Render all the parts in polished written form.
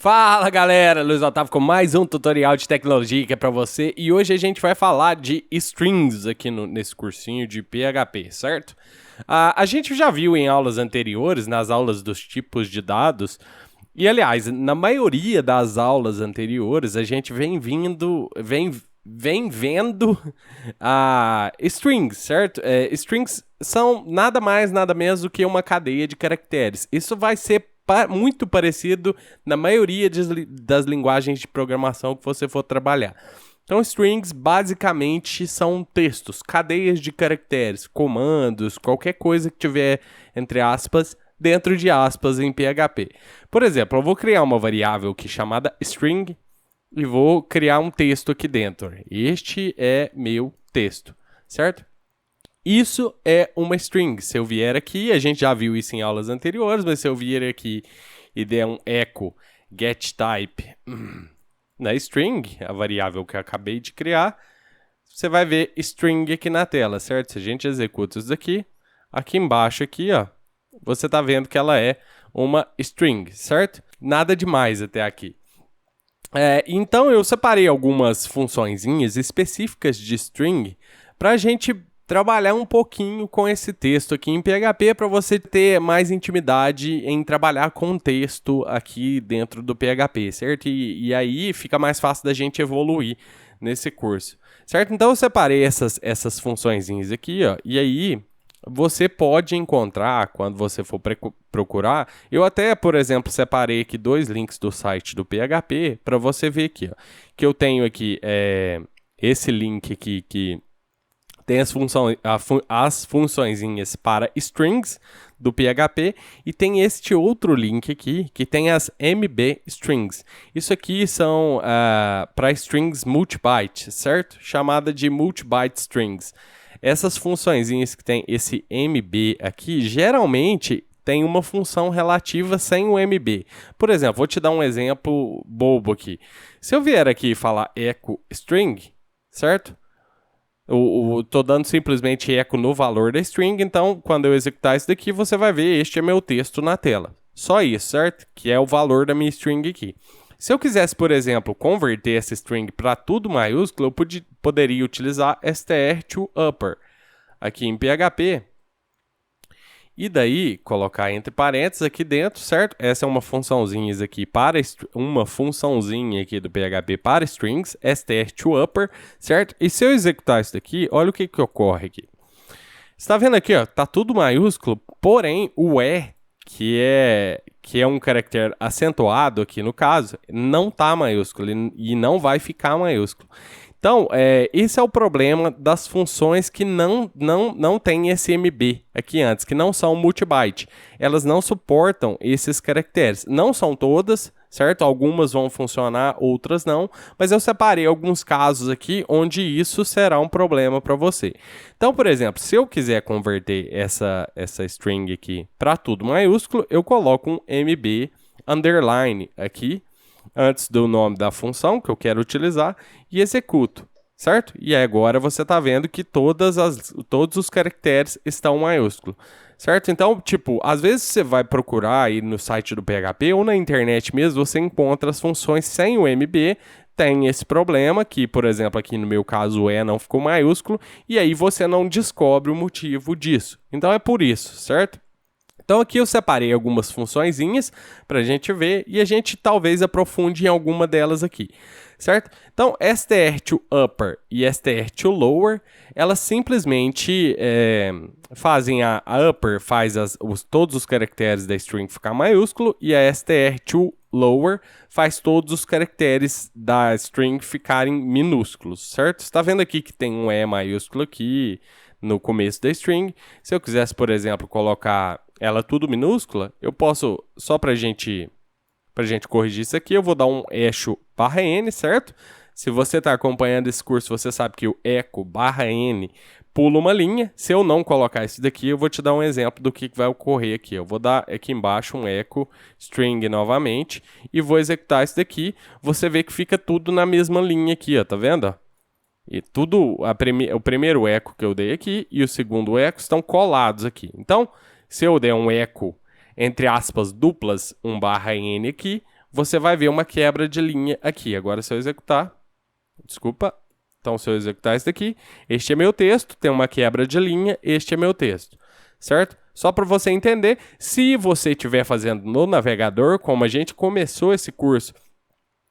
Fala galera, Luiz Otávio com mais um tutorial de tecnologia que é pra você e hoje a gente vai falar de strings aqui nesse cursinho de PHP, certo? A gente já viu em aulas anteriores, nas aulas dos tipos de dados, e aliás, na maioria das aulas anteriores a gente vem vendo strings, certo? Strings são nada mais, nada menos do que uma cadeia de caracteres. Isso vai ser muito parecido na maioria das linguagens de programação que você for trabalhar. Então, strings basicamente são textos, cadeias de caracteres, comandos, qualquer coisa que tiver, entre aspas, dentro de aspas em PHP. Por exemplo, eu vou criar uma variável aqui chamada string e vou criar um texto aqui dentro. Este é meu texto, certo? Isso é uma string. Se eu vier aqui, a gente já viu isso em aulas anteriores, mas se eu vier aqui e der um echo getType na string, a variável que eu acabei de criar, você vai ver string aqui na tela, certo? Se a gente executa isso daqui, aqui embaixo aqui, ó, você está vendo que ela é uma string, certo? Nada demais até aqui. Então eu separei algumas funçõezinhas específicas de string para a gente trabalhar um pouquinho com esse texto aqui em PHP para você ter mais intimidade em trabalhar com texto aqui dentro do PHP, certo? E aí fica mais fácil da gente evoluir nesse curso, certo? Então eu separei essas funçõezinhas aqui, ó, e aí você pode encontrar, quando você for procurar, eu até, por exemplo, separei aqui 2 links do site do PHP para você ver aqui, ó, que eu tenho aqui esse link aqui que tem as funçõezinhas para strings do PHP e tem este outro link aqui que tem as MB strings. Isso aqui são para strings multibyte, certo? Chamada de multibyte strings. Essas funçõezinhas que tem esse MB aqui, geralmente tem uma função relativa sem o MB. Por exemplo, vou te dar um exemplo bobo aqui. Se eu vier aqui e falar echo string, certo? Estou dando simplesmente eco no valor da string, então quando eu executar isso daqui, você vai ver este é meu texto na tela. Só isso, certo? Que é o valor da minha string aqui. Se eu quisesse, por exemplo, converter essa string para tudo maiúsculo, eu poderia utilizar str_to_upper aqui em PHP. E daí, colocar entre parênteses aqui dentro, certo? Essa é uma funçãozinha aqui aqui do PHP para strings, str_to_upper, certo? E se eu executar isso daqui, olha o que ocorre aqui. Você está vendo aqui, ó, tá tudo maiúsculo, porém o E, que é um caractere acentuado aqui no caso, não tá maiúsculo e não vai ficar maiúsculo. Então, esse é o problema das funções que não tem esse MB aqui antes, que não são multibyte. Elas não suportam esses caracteres. Não são todas, certo? Algumas vão funcionar, outras não. Mas eu separei alguns casos aqui onde isso será um problema para você. Então, por exemplo, se eu quiser converter essa string aqui para tudo maiúsculo, eu coloco um MB underline aqui, antes do nome da função que eu quero utilizar e executo, certo? E agora você está vendo que todos os caracteres estão maiúsculos, certo? Então, tipo, às vezes você vai procurar aí no site do PHP ou na internet mesmo, você encontra as funções sem o MB, tem esse problema que, por exemplo, aqui no meu caso o E não ficou maiúsculo, e aí você não descobre o motivo disso. Então é por isso, certo? Então aqui eu separei algumas funçõezinhas para a gente ver e a gente talvez aprofunde em alguma delas aqui, certo? Então str_to_upper e str_to_lower, elas simplesmente fazem a upper faz todos os caracteres da string ficar maiúsculo e a str_to_lower faz todos os caracteres da string ficarem minúsculos, certo? Você está vendo aqui que tem um E maiúsculo aqui no começo da string. Se eu quisesse, por exemplo, colocar ela tudo minúscula, eu posso, só pra gente corrigir isso aqui, eu vou dar um echo/n, certo? Se você está acompanhando esse curso, você sabe que o echo/n pula uma linha. Se eu não colocar isso daqui, eu vou te dar um exemplo do que vai ocorrer aqui. Eu vou dar aqui embaixo um echo string novamente e vou executar isso daqui. Você vê que fica tudo na mesma linha aqui, ó, tá vendo? E tudo, o primeiro eco que eu dei aqui e o segundo eco estão colados aqui. Então, se eu der um eco, entre aspas, duplas 1/n aqui, você vai ver uma quebra de linha aqui. Agora, se eu executar, desculpa, então se eu executar isso daqui, este é meu texto, tem uma quebra de linha, este é meu texto, certo? Só para você entender, se você estiver fazendo no navegador, como a gente começou esse curso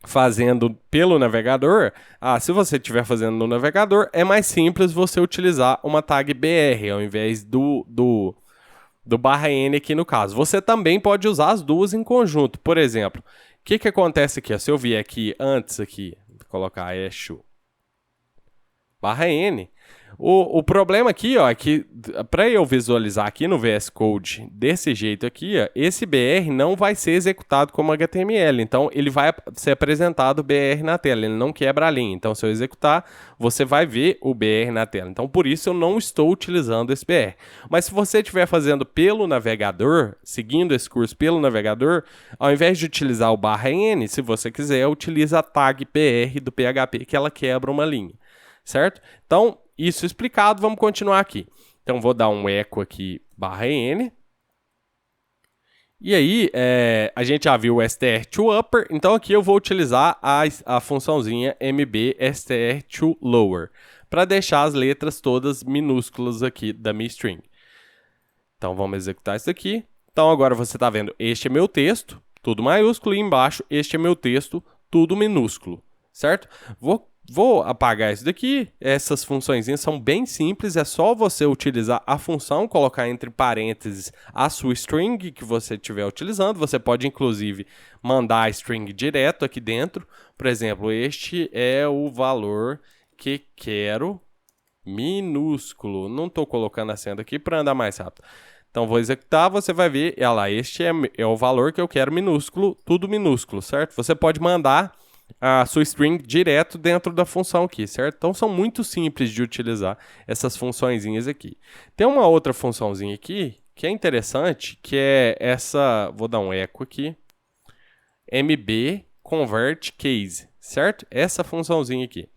fazendo pelo navegador, se você estiver fazendo no navegador, é mais simples você utilizar uma tag BR ao invés do /N aqui no caso. Você também pode usar as duas em conjunto. Por exemplo, o que acontece aqui? Se eu vier aqui antes, aqui, vou colocar eixo /N, o problema aqui, ó, é que para eu visualizar aqui no VS Code desse jeito aqui, ó, esse BR não vai ser executado como HTML. Então, ele vai ser apresentado BR na tela, ele não quebra a linha. Então, se eu executar, você vai ver o BR na tela. Então, por isso eu não estou utilizando esse BR. Mas se você estiver fazendo pelo navegador, seguindo esse curso pelo navegador, ao invés de utilizar o /N, se você quiser, utiliza a tag BR do PHP, que ela quebra uma linha. Certo? Então, isso explicado, vamos continuar aqui. Então, vou dar um eco aqui, /N. E aí, a gente já viu o str to upper, então aqui eu vou utilizar a funçãozinha mb str to lower, para deixar as letras todas minúsculas aqui da minha string. Então, vamos executar isso aqui. Então, agora você está vendo, este é meu texto, tudo maiúsculo, e embaixo, este é meu texto, tudo minúsculo, certo? Vou apagar isso daqui, essas funções são bem simples, é só você utilizar a função, colocar entre parênteses a sua string que você estiver utilizando, você pode inclusive mandar a string direto aqui dentro, por exemplo, este é o valor que quero minúsculo, não estou colocando a senda aqui para andar mais rápido. Então, vou executar, você vai ver, olha lá, este é o valor que eu quero minúsculo, tudo minúsculo, certo? Você pode mandar a sua string direto dentro da função aqui, certo? Então, são muito simples de utilizar essas funçõezinhas aqui. Tem uma outra funçãozinha aqui que é interessante, que é essa, vou dar um eco aqui, mb convert case, certo? Essa funçãozinha aqui.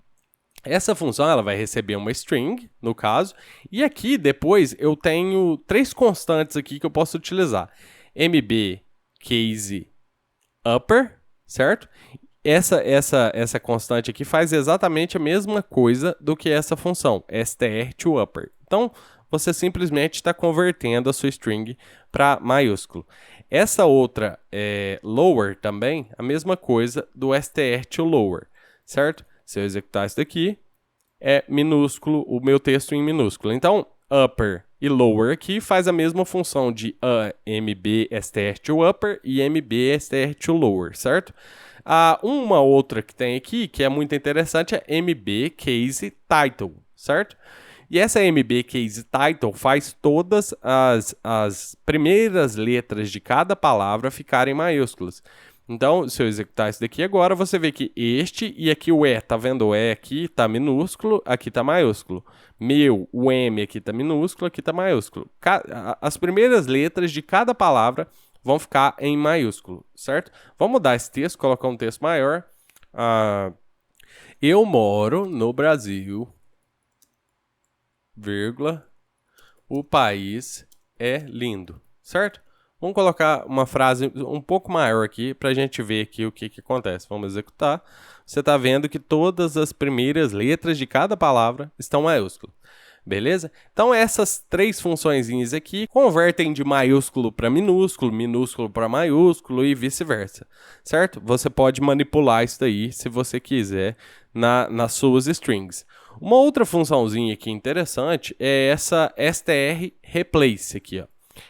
Essa função ela vai receber uma string, no caso, e aqui depois eu tenho 3 constantes aqui que eu posso utilizar. mb case upper, certo? Essa constante aqui faz exatamente a mesma coisa do que essa função, str to upper. Então, você simplesmente está convertendo a sua string para maiúsculo. Essa outra lower também, a mesma coisa do str to lower, certo? Se eu executar isso daqui, é minúsculo, o meu texto em minúsculo. Então, upper e lower aqui faz a mesma função de mb str to upper e mb str to lower, certo? Uma outra que tem aqui, que é muito interessante, é mb case title, certo? E essa mb case title faz todas as primeiras letras de cada palavra ficarem maiúsculas. Então, se eu executar isso daqui agora, você vê que este e aqui o E, tá vendo? O E aqui tá minúsculo, aqui tá maiúsculo. Meu, o M aqui tá minúsculo, aqui tá maiúsculo. As primeiras letras de cada palavra vão ficar em maiúsculo, certo? Vamos mudar esse texto, colocar um texto maior. Eu moro no Brasil, vírgula, o país é lindo, certo? Vamos colocar uma frase um pouco maior aqui para a gente ver aqui o que acontece. Vamos executar. Você está vendo que todas as primeiras letras de cada palavra estão maiúsculas. Beleza? Então, essas 3 funçõezinhas aqui convertem de maiúsculo para minúsculo, minúsculo para maiúsculo e vice-versa, certo? Você pode manipular isso daí, se você quiser, nas suas strings. Uma outra funçãozinha aqui interessante é essa str replace aqui, ó.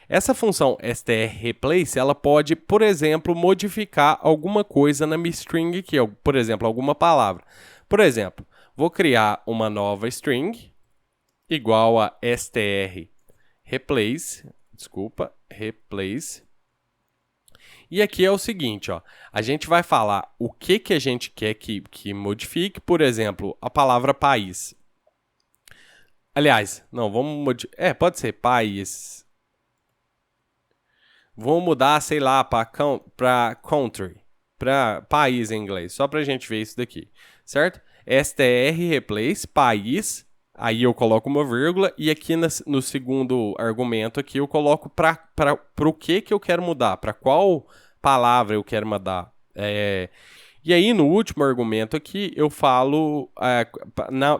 Essa função str replace, ela pode, por exemplo, modificar alguma coisa na minha string aqui, por exemplo, alguma palavra. Por exemplo, vou criar uma nova string igual a str replace, replace. E aqui é o seguinte, ó, a gente vai falar o que a gente quer que modifique, por exemplo, a palavra país. Aliás, não, vamos modificar, pode ser país. Vou mudar, sei lá, para country, para país em inglês, só para a gente ver isso daqui, certo? str replace, país, aí eu coloco uma vírgula, e aqui no segundo argumento aqui eu coloco para o que eu quero mudar, para qual palavra eu quero E aí, no último argumento aqui, eu falo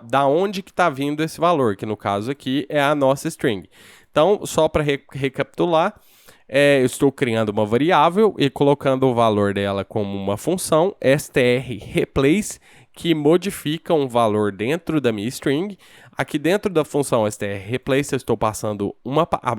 da onde que está vindo esse valor, que no caso aqui é a nossa string. Então, só para recapitular, eu estou criando uma variável e colocando o valor dela como uma função strReplace, que modifica um valor dentro da minha string. Aqui dentro da função strReplace eu estou passando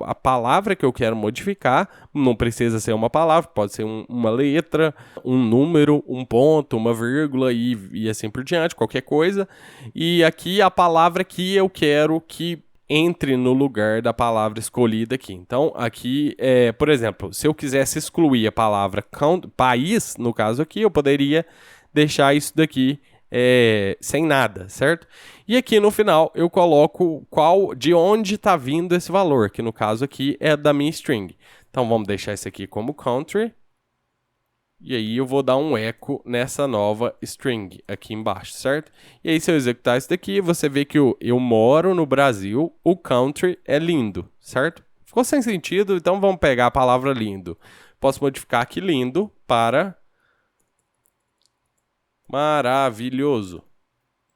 a palavra que eu quero modificar. Não precisa ser uma palavra, pode ser uma letra, um número, um ponto, uma vírgula e assim por diante, qualquer coisa. E aqui a palavra que eu quero que entre no lugar da palavra escolhida aqui. Então, aqui, por exemplo, se eu quisesse excluir a palavra país, no caso aqui, eu poderia deixar isso daqui sem nada, certo? E aqui no final eu coloco de onde está vindo esse valor, que no caso aqui é da minha string. Então vamos deixar isso aqui como country. E aí eu vou dar um eco nessa nova string aqui embaixo, certo? E aí se eu executar isso daqui, você vê que eu moro no Brasil, o country é lindo, certo? Ficou sem sentido, então vamos pegar a palavra lindo. Posso modificar aqui lindo para maravilhoso,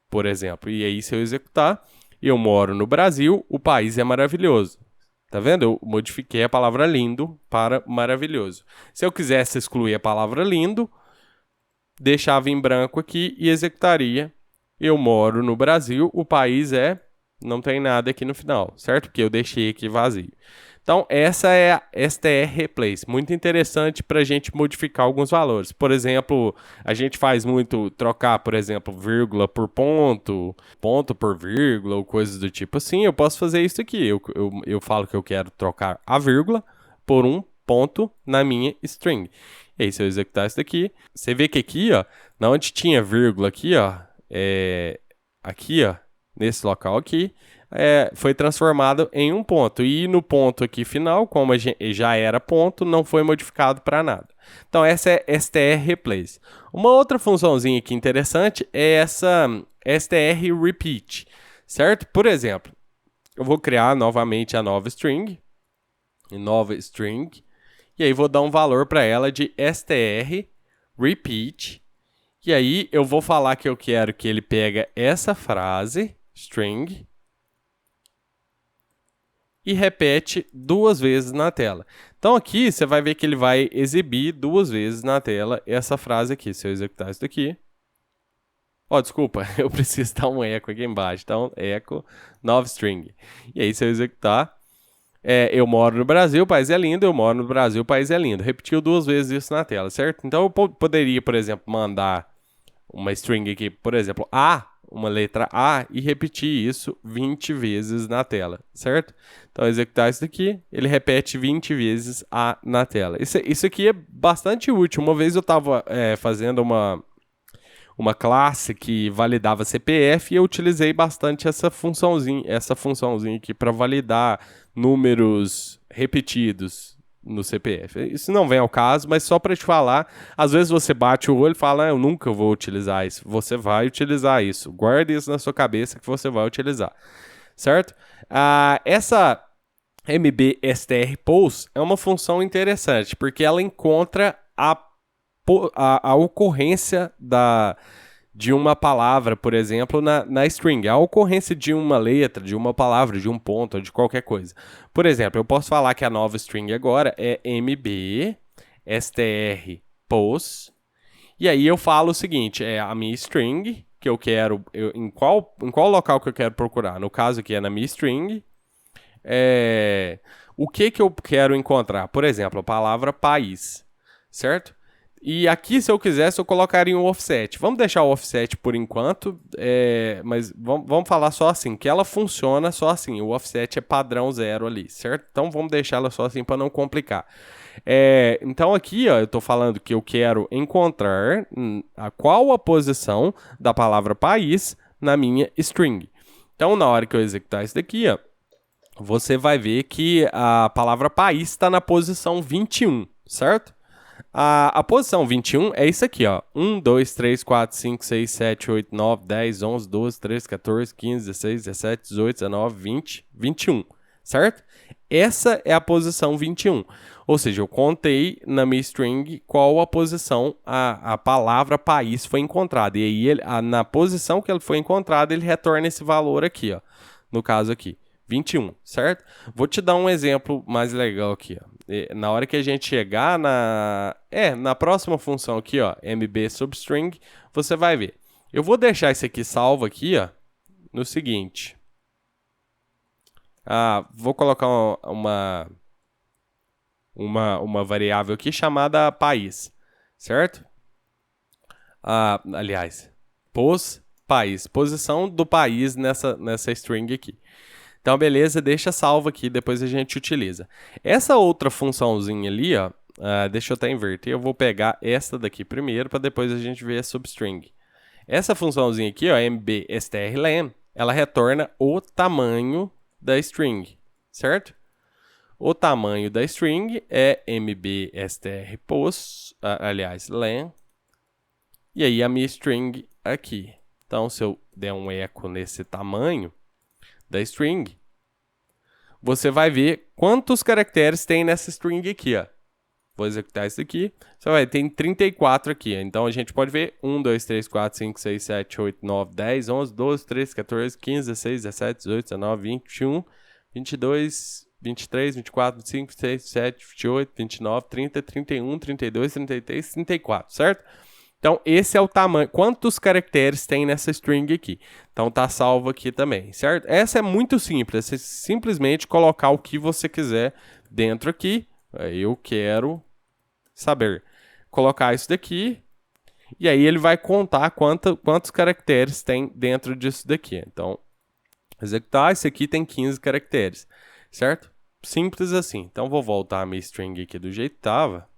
por exemplo. E aí, se eu executar, eu moro no Brasil, o país é maravilhoso. Tá vendo? Eu modifiquei a palavra lindo para maravilhoso. Se eu quisesse excluir a palavra lindo, deixava em branco aqui e executaria. Eu moro no Brasil, o país não tem nada aqui no final, certo? Porque eu deixei aqui vazio. Então, essa é a strReplace, muito interessante para a gente modificar alguns valores. Por exemplo, a gente faz muito trocar, por exemplo, vírgula por ponto, ponto por vírgula, ou coisas do tipo assim. Eu posso fazer isso aqui. Eu falo que eu quero trocar a vírgula por um ponto na minha string. E aí, se eu executar isso daqui, você vê que aqui, ó, na onde tinha vírgula aqui, ó, aqui, ó, nesse local aqui, foi transformado em um ponto. E no ponto aqui final, como já era ponto, não foi modificado para nada. Então, essa é strReplace. Uma outra funçãozinha aqui interessante é essa strRepeat, certo? Por exemplo, eu vou criar novamente a nova string, e aí vou dar um valor para ela de strRepeat. E aí eu vou falar que eu quero que ele pega essa frase, string, e repete 2 vezes na tela. Então aqui você vai ver que ele vai exibir 2 vezes na tela essa frase aqui. Se eu executar isso daqui... desculpa, eu preciso dar um eco aqui embaixo. Então, eco, nova string. E aí se eu executar... eu moro no Brasil, o país é lindo, eu moro no Brasil, o país é lindo. Repetiu 2 vezes isso na tela, certo? Então eu poderia, por exemplo, mandar uma string aqui, por exemplo, uma letra A, e repetir isso 20 vezes na tela, certo? Então, executar isso daqui, ele repete 20 vezes A na tela. Isso aqui é bastante útil. Uma vez eu estava fazendo uma classe que validava CPF e eu utilizei bastante essa funçãozinha aqui para validar números repetidos no CPF. Isso não vem ao caso, mas só para te falar, às vezes você bate o olho e fala, eu nunca vou utilizar isso. Você vai utilizar isso. Guarde isso na sua cabeça que você vai utilizar, certo? Essa MBSTRPost é uma função interessante, porque ela encontra a ocorrência de uma palavra, por exemplo, na string. A ocorrência de uma letra, de uma palavra, de um ponto, ou de qualquer coisa. Por exemplo, eu posso falar que a nova string agora é MBSTRPost. E aí eu falo o seguinte, a minha string, que eu quero... em qual local que eu quero procurar? No caso aqui é na minha string. O que eu quero encontrar? Por exemplo, a palavra país, certo? E aqui, se eu quisesse, eu colocaria um offset. Vamos deixar o offset por enquanto, mas vamos falar só assim, que ela funciona só assim. O offset é padrão 0 ali, certo? Então, vamos deixar ela só assim para não complicar. Então, aqui, ó, eu estou falando que eu quero encontrar qual a posição da palavra país na minha string. Então, na hora que eu executar isso daqui, ó, você vai ver que a palavra país está na posição 21, certo? A posição 21 é isso aqui, ó. 1, 2, 3, 4, 5, 6, 7, 8, 9, 10, 11, 12, 13, 14, 15, 16, 17, 18, 19, 20, 21, certo? Essa é a posição 21. Ou seja, eu contei na minha string qual a posição a palavra país foi encontrada. E aí, na posição que ele foi encontrada, ele retorna esse valor aqui, ó. No caso aqui, 21, certo? Vou te dar um exemplo mais legal aqui, ó. Na hora que a gente chegar na próxima função aqui, ó, mb substring, você vai ver. Eu vou deixar isso aqui salvo aqui, ó, no seguinte. Vou colocar uma variável aqui chamada país, certo? Aliás, país, posição do país nessa string aqui. Então, beleza, deixa salvo aqui, depois a gente utiliza. Essa outra funçãozinha ali, ó, deixa eu até inverter, eu vou pegar essa daqui primeiro, para depois a gente ver a substring. Essa funçãozinha aqui, ó, mbstrlen, ela retorna o tamanho da string, certo? O tamanho da string é mbstrpost, len, e aí a minha string aqui. Então, se eu der um eco nesse tamanho da string, você vai ver quantos caracteres tem nessa string aqui, ó. Vou executar isso aqui. Você vai ter 34 aqui. Então, a gente pode ver 1, 2, 3, 4, 5, 6, 7, 8, 9, 10, 11, 12, 13, 14, 15, 16, 17, 18, 19, 20, 21, 22, 23, 24, 25, 26, 27, 28, 29, 30, 31, 32, 33, 34, certo? Então, esse é o tamanho. Quantos caracteres tem nessa string aqui? Então, tá salvo aqui também, certo? Essa é muito simples. Você simplesmente colocar o que você quiser dentro aqui. Eu quero saber. Colocar isso daqui. E aí, ele vai contar quantos caracteres tem dentro disso daqui. Então, executar. Esse aqui tem 15 caracteres, certo? Simples assim. Então, vou voltar a minha string aqui do jeito que estava.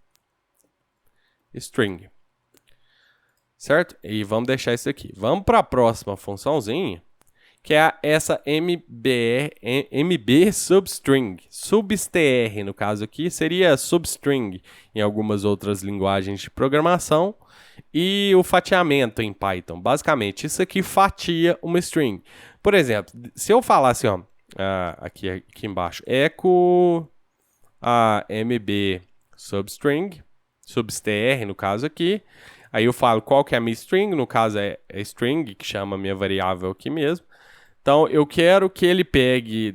String. Certo? E vamos deixar isso aqui. Vamos para a próxima funçãozinha, que é essa mb substring. Substr, no caso aqui, seria substring em algumas outras linguagens de programação. E o fatiamento em Python. Basicamente, isso aqui fatia uma string. Por exemplo, se eu falar assim, ó, aqui embaixo, echo mb substring, substr no caso aqui. Aí eu falo qual que é a minha string, no caso é a string, que chama a minha variável aqui mesmo. Então, eu quero que ele pegue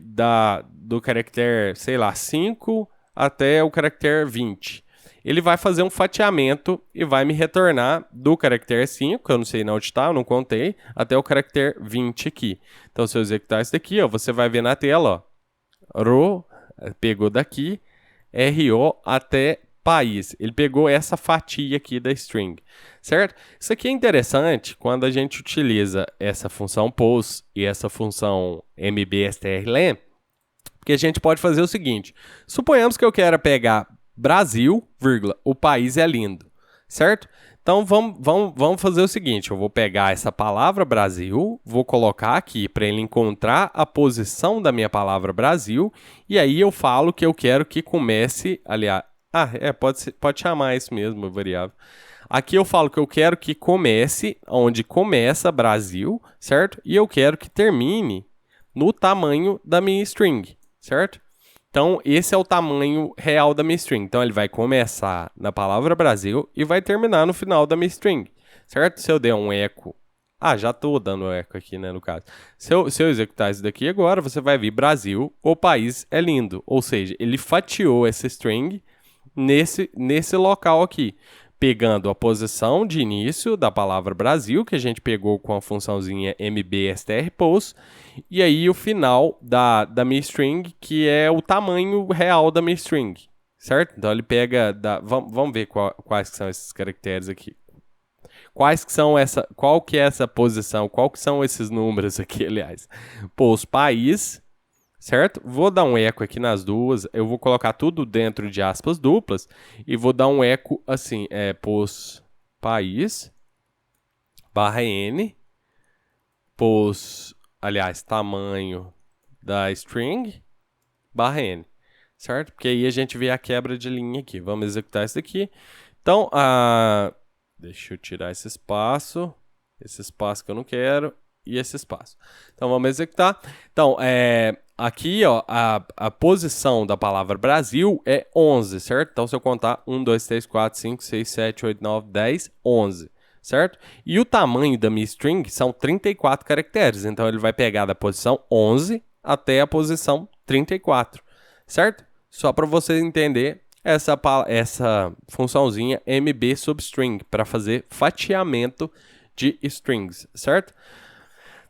do caractere, sei lá, 5 até o caractere 20. Ele vai fazer um fatiamento e vai me retornar do caractere 5, que eu não sei onde está, eu não contei, até o caractere 20 aqui. Então, se eu executar isso daqui, ó, você vai ver na tela, ó, ro, pegou daqui, ro até país. Ele pegou essa fatia aqui da string, certo? Isso aqui é interessante quando a gente utiliza essa função post e essa função mbstrlen, porque a gente pode fazer o seguinte: suponhamos que eu quero pegar Brasil, vírgula, o país é lindo, certo? Então vamos fazer o seguinte: eu vou pegar essa palavra Brasil, vou colocar aqui para ele encontrar a posição da minha palavra Brasil, e aí eu falo que eu quero que comece, aliás, pode chamar isso mesmo, variável. Aqui eu falo que eu quero que comece onde começa Brasil, certo? E eu quero que termine no tamanho da minha string, certo? Então, esse é o tamanho real da minha string. Então, ele vai começar na palavra Brasil e vai terminar no final da minha string, certo? Se eu der um eco... já estou dando eco aqui, né, no caso. Se eu executar isso daqui agora, você vai ver Brasil, o país é lindo. Ou seja, ele fatiou essa string nesse local aqui, pegando a posição de início da palavra Brasil, que a gente pegou com a funçãozinha mbstrpost, e aí o final da minha string, que é o tamanho real da minha string, certo? Então ele pega, vamos ver quais que são esses caracteres aqui. Qual que é essa posição, qual que são esses números aqui, aliás. Post país, certo? Vou dar um eco aqui nas duas, eu vou colocar tudo dentro de aspas duplas e vou dar um eco assim, post país barra n, tamanho da string barra n, certo? Porque aí a gente vê a quebra de linha aqui. Vamos executar isso aqui. Então, deixa eu tirar esse espaço que eu não quero, e esse espaço. Então, vamos executar. Então, aqui, ó, a posição da palavra Brasil é 11, certo? Então, se eu contar 1, 2, 3, 4, 5, 6, 7, 8, 9, 10, 11, certo? E o tamanho da minha string são 34 caracteres. Então, ele vai pegar da posição 11 até a posição 34, certo? Só para você entender essa funçãozinha MB substring para fazer fatiamento de strings, certo?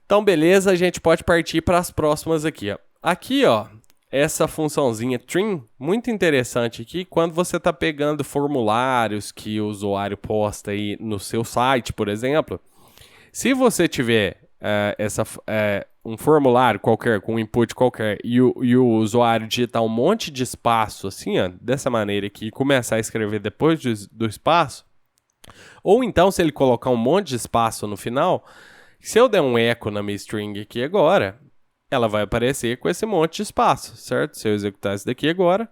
Então, beleza, a gente pode partir para as próximas aqui, ó. Aqui, ó, essa funçãozinha trim, muito interessante aqui, quando você está pegando formulários que o usuário posta aí no seu site, por exemplo. Se você tiver um formulário qualquer, com um input qualquer, e o usuário digitar um monte de espaço, assim, ó, dessa maneira aqui, e começar a escrever depois do espaço, ou então, se ele colocar um monte de espaço no final, se eu der um eco na minha string aqui agora, ela vai aparecer com esse monte de espaço, certo? Se eu executar isso daqui agora,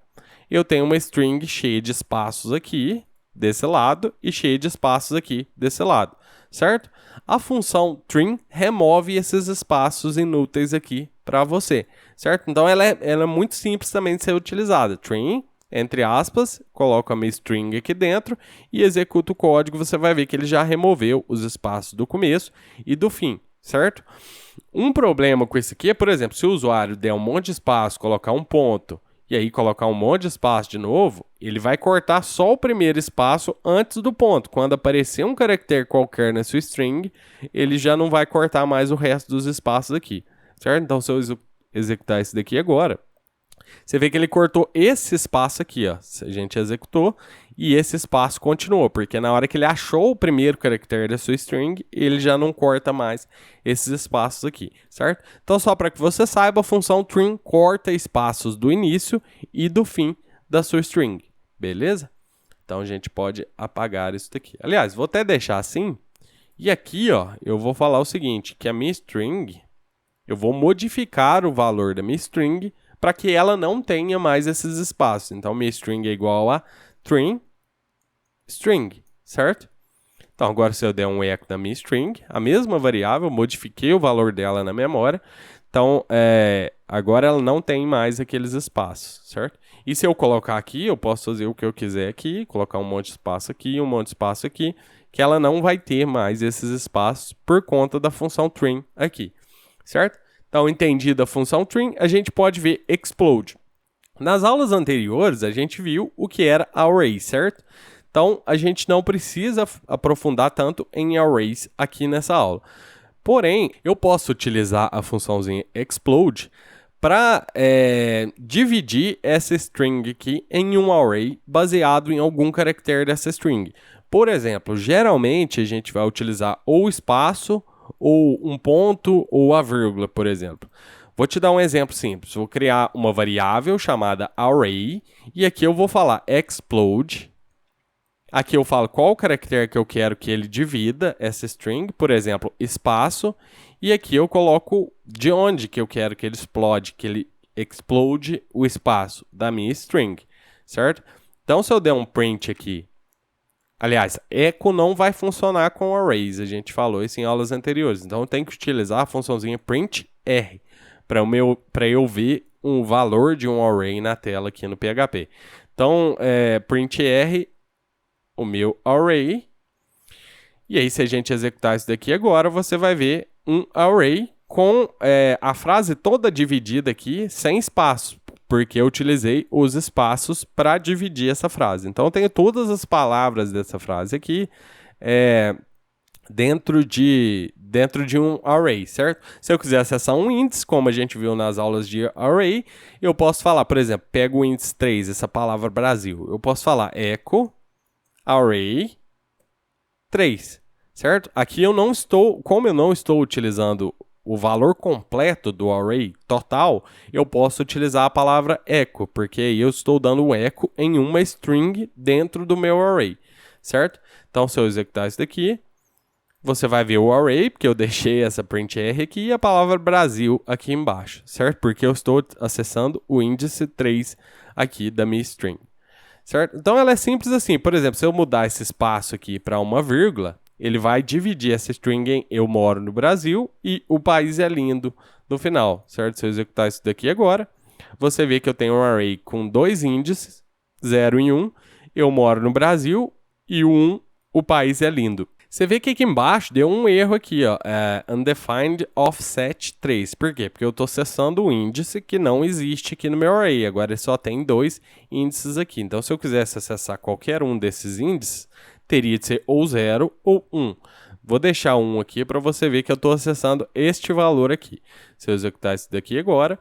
eu tenho uma string cheia de espaços aqui, desse lado, e cheia de espaços aqui, desse lado, certo? A função trim remove esses espaços inúteis aqui para você, certo? Então, ela é muito simples também de ser utilizada. Trim, entre aspas, coloco a minha string aqui dentro e executo o código, você vai ver que ele já removeu os espaços do começo e do fim, certo? Um problema com isso aqui é, por exemplo, se o usuário der um monte de espaço, colocar um ponto e aí colocar um monte de espaço de novo, ele vai cortar só o primeiro espaço antes do ponto. Quando aparecer um caractere qualquer na sua string, ele já não vai cortar mais o resto dos espaços aqui, certo? Então, se eu executar isso daqui agora, você vê que ele cortou esse espaço aqui, ó. A gente executou e esse espaço continuou, porque na hora que ele achou o primeiro caractere da sua string, ele já não corta mais esses espaços aqui, certo? Então, só para que você saiba, a função trim corta espaços do início e do fim da sua string, beleza? Então, a gente pode apagar isso daqui. Aliás, vou até deixar assim. E aqui, ó, eu vou falar o seguinte, que a minha string, eu vou modificar o valor da minha string para que ela não tenha mais esses espaços. Então, minha string é igual a trim string, certo? Então, agora se eu der um eco na minha string, a mesma variável, modifiquei o valor dela na memória. Então, agora ela não tem mais aqueles espaços, certo? E se eu colocar aqui, eu posso fazer o que eu quiser aqui, colocar um monte de espaço aqui, um monte de espaço aqui, que ela não vai ter mais esses espaços por conta da função trim aqui, certo? Então, entendida a função trim, a gente pode ver explode. Nas aulas anteriores, a gente viu o que era array, certo? Então, a gente não precisa aprofundar tanto em arrays aqui nessa aula. Porém, eu posso utilizar a funçãozinha explode para dividir essa string aqui em um array baseado em algum caractere dessa string. Por exemplo, geralmente a gente vai utilizar ou espaço, ou um ponto, ou a vírgula, por exemplo. Vou te dar um exemplo simples. Vou criar uma variável chamada array, e aqui eu vou falar explode. Aqui eu falo qual caractere que eu quero que ele divida essa string, por exemplo, espaço, e aqui eu coloco de onde que eu quero que ele explode o espaço da minha string, certo? Então, se eu der um print aqui, aliás, echo não vai funcionar com arrays, a gente falou isso em aulas anteriores. Então, eu tenho que utilizar a funçãozinha printr para eu ver um valor de um array na tela aqui no PHP. Então, printr, o meu array. E aí, se a gente executar isso daqui agora, você vai ver um array com a frase toda dividida aqui sem espaço, porque eu utilizei os espaços para dividir essa frase. Então, eu tenho todas as palavras dessa frase aqui dentro de um array, certo? Se eu quiser acessar um índice, como a gente viu nas aulas de array, eu posso falar, por exemplo, pego o índice 3, essa palavra Brasil. Eu posso falar echo array 3, certo? Aqui como eu não estou utilizando o valor completo do array total, eu posso utilizar a palavra echo, porque aí eu estou dando um echo em uma string dentro do meu array, certo? Então, se eu executar isso daqui, você vai ver o array, porque eu deixei essa printr aqui, e a palavra Brasil aqui embaixo, certo? Porque eu estou acessando o índice 3 aqui da minha string, certo? Então, ela é simples assim. Por exemplo, se eu mudar esse espaço aqui para uma vírgula, ele vai dividir essa string em eu moro no Brasil e o país é lindo no final, certo? Se eu executar isso daqui agora, você vê que eu tenho um array com 2 índices, 0 e 1, eu moro no Brasil e o 1, o país é lindo. Você vê que aqui embaixo deu um erro aqui, ó, undefined offset 3. Por quê? Porque eu estou acessando o índice que não existe aqui no meu array. Agora ele só tem 2 índices aqui. Então, se eu quisesse acessar qualquer um desses índices, teria de ser ou 0 ou 1. Vou deixar 1 aqui para você ver que eu estou acessando este valor aqui. Se eu executar isso daqui agora,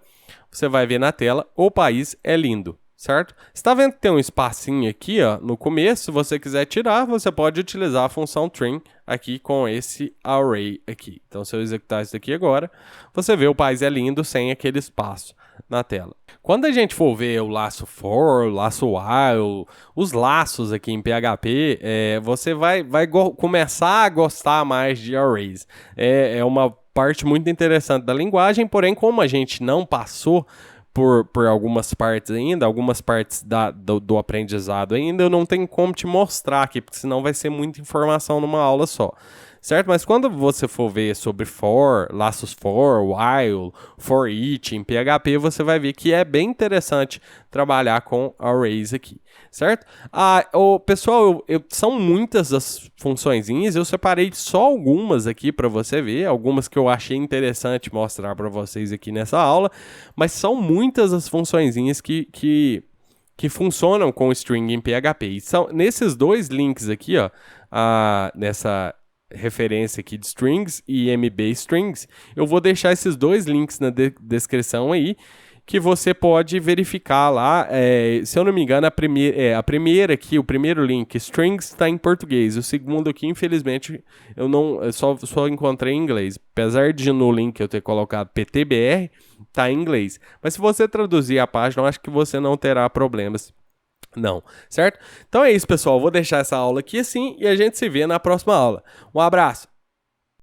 você vai ver na tela, o país é lindo. Certo? Você está vendo que tem um espacinho aqui, ó, no começo? Se você quiser tirar, você pode utilizar a função trim aqui com esse array aqui. Então, se eu executar isso aqui agora, você vê o país é lindo sem aquele espaço na tela. Quando a gente for ver o laço for, o laço while, os laços aqui em PHP, você vai começar a gostar mais de arrays. É uma parte muito interessante da linguagem, porém, como a gente não passou por algumas partes ainda, algumas partes do aprendizado ainda, eu não tenho como te mostrar aqui, porque senão vai ser muita informação numa aula só, certo? Mas quando você for ver sobre for, laços for, while, for each em PHP, você vai ver que é bem interessante trabalhar com arrays aqui, certo? Pessoal, são muitas as funçõezinhas, eu separei só algumas aqui para você ver, algumas que eu achei interessante mostrar para vocês aqui nessa aula, mas são muitas as funçõezinhas que funcionam com string em PHP. E são nesses dois links aqui, ó, nessa referência aqui de strings e MB strings, eu vou deixar esses dois links na descrição aí, que você pode verificar lá. Se eu não me engano, a primeira aqui, o primeiro link, strings, está em português. O segundo aqui, infelizmente, eu só encontrei em inglês. Apesar de no link eu ter colocado PTBR, está em inglês. Mas se você traduzir a página, eu acho que você não terá problemas. Não, certo? Então é isso, pessoal. Vou deixar essa aula aqui assim e a gente se vê na próxima aula. Um abraço!